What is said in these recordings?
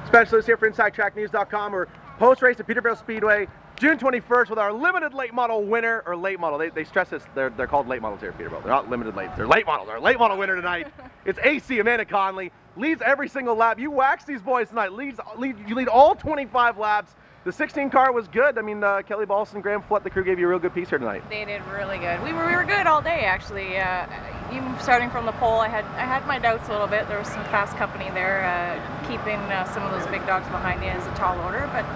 Spencer Lewis here for InsideTrackNews.com. We're post-race at Peterborough Speedway, June 21st, with our limited late model winner, or late model. They stress this, they're called late models here at Peterborough. They're not limited late, they're late models. Our late model winner tonight, it's AC Amanda Connolly. Leads every single lap. You waxed these boys tonight. You lead all 25 laps. The 16 car was good. I mean, Kelly Balson, Graham Flett, the crew gave you a real good piece here tonight. They did really good. We were good all day, actually. Even starting from the pole, I had my doubts a little bit. There was some fast company there, keeping some of those big dogs behind you as a tall order. But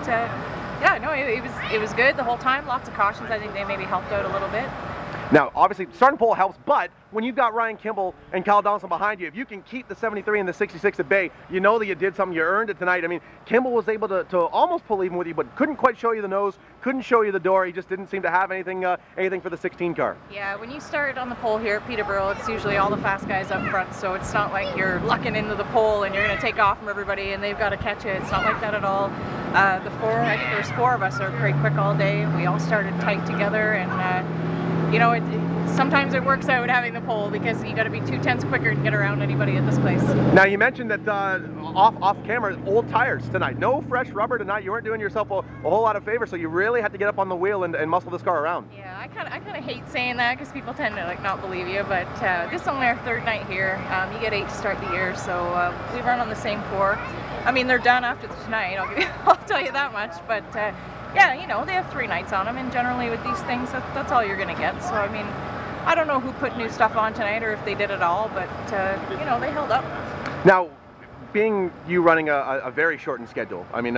yeah, no, it was good the whole time. Lots of cautions. I think they maybe helped out a little bit. Now, obviously, starting pole helps, but when you've got Ryan Kimball and Kyle Donaldson behind you, if you can keep the 73 and the 66 at bay, you know that you did something, you earned it tonight. I mean, Kimball was able to almost pull even with you, but couldn't quite show you the nose, couldn't show you the door. He just didn't seem to have anything for the 16 car. Yeah, when you start on the pole here at Peterborough, it's usually all the fast guys up front, so it's not like you're lucking into the pole and you're going to take off from everybody and they've got to catch you. It's not like that at all. I think there's four of us are pretty quick all day. We all started tight together, and you know, sometimes it works out having the pole because you got to be 2/10 quicker to get around anybody at this place. Now, you mentioned that off camera, old tires tonight. No fresh rubber tonight. You weren't doing yourself a whole lot of favor, so you really had to get up on the wheel and muscle this car around. Yeah, I kind of hate saying that because people tend to like not believe you, but this is only our third night here. You get 8 to start the year, so we run on the same 4. I mean, they're done after tonight. I'll tell you that much, but. Yeah, you know, they have 3 nights on them, and generally with these things, that's all you're going to get. So, I mean, I don't know who put new stuff on tonight or if they did it all, but, you know, they held up. Now, being you running a very shortened schedule, I mean,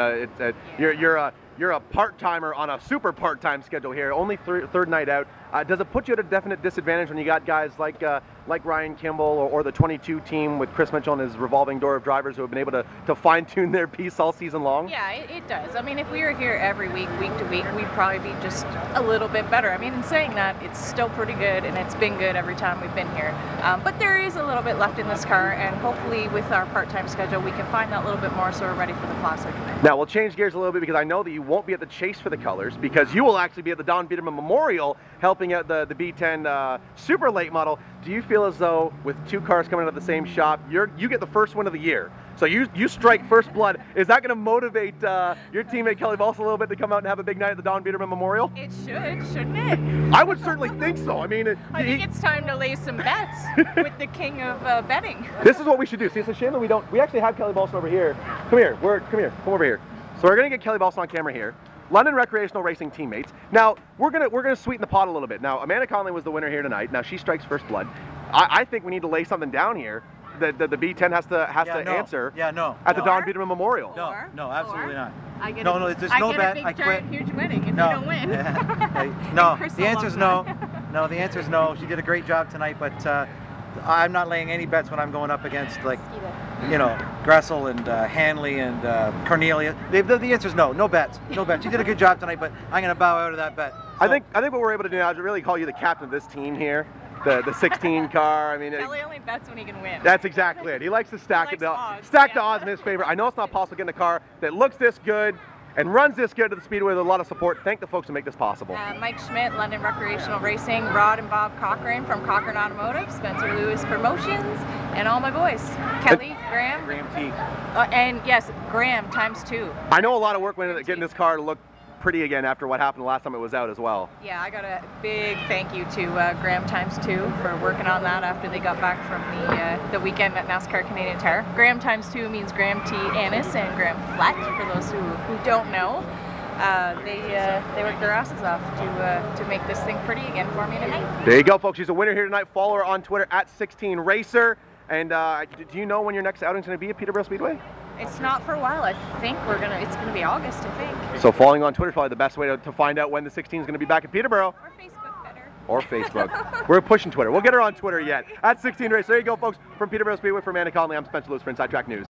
you're a part-timer on a super part-time schedule here, only third night out. Does it put you at a definite disadvantage when you got guys like Ryan Kimball or the 22 team with Chris Mitchell and his revolving door of drivers who have been able to fine-tune their piece all season long? Yeah, it does. I mean, if we were here every week to week, we'd probably be just a little bit better. I mean, in saying that, it's still pretty good, and it's been good every time we've been here. But there is a little bit left in this car, and hopefully with our part-time schedule, we can find that little bit more so we're ready for the Classic. Now, we'll change gears a little bit because I know that you won't be at the chase for the colors because you will actually be at the Don Peterman Memorial helping out the B10 super late model. Do you feel as though with 2 cars coming out of the same shop, you get the first win of the year? So you strike first blood. Is that going to motivate your teammate Kelly Balson a little bit to come out and have a big night at the Don Peterman Memorial? It should, shouldn't it? I would certainly think so. I mean, I think it's time to lay some bets with the king of betting. This is what we should do. See, it's a shame that we actually have Kelly Balson over here. Come here, come over here. So we're going to get Kelly Balson on camera here. London Recreational Racing teammates. Now we're gonna sweeten the pot a little bit. Now Amanda Connolly was the winner here tonight. Now she strikes first blood. I think we need to lay something down here that the B10 has to answer. Yeah, no. At the Don Peterman Memorial. No, absolutely not. No, there's no bet. I get a big, giant, huge wedding if you don't win. No, the answer's no. No, the answer's no. She did a great job tonight, but I'm not laying any bets when I'm going up against, like, you know, Gressel and Hanley and Cornelia. The answer's no. No bets. No bets. You did a good job tonight, but I'm going to bow out of that bet. So. I think what we're able to do now is really call you the captain of this team here. The 16 car. I mean, Kelly only bets when he can win. That's exactly it. He likes to stack the odds in his favor. I know it's not possible getting a car that looks this good and runs this good to the Speedway with a lot of support. Thank the folks who make this possible. Mike Schmidt, London Recreational Racing, Rod and Bob Cochran from Cochran Automotive, Spencer Lewis Promotions, and all my boys. Kelly, Graham. Graham T. And yes, Graham ×2. I know a lot of work went into getting this car to look pretty again after what happened the last time it was out as well. Yeah, I got a big thank you to Graham ×2 for working on that after they got back from the weekend at NASCAR Canadian Tire. Graham ×2 means Graham T. Annis and Graham Flett, for those who don't know. They worked their asses off to make this thing pretty again for me tonight. There you go, folks. She's a winner here tonight. Follow her on Twitter at 16Racer. And do you know when your next outing's going to be at Peterborough Speedway? It's not for a while. I think it's going to be August, I think. So following on Twitter is probably the best way to find out when the 16 is going to be back at Peterborough. Or Facebook better. Or Facebook. We're pushing Twitter. We'll get her on Twitter yet. At 16Racer. There you go, folks. From Peterborough Speedway, for Amanda Connolly, I'm Spencer Lewis for Inside Track News.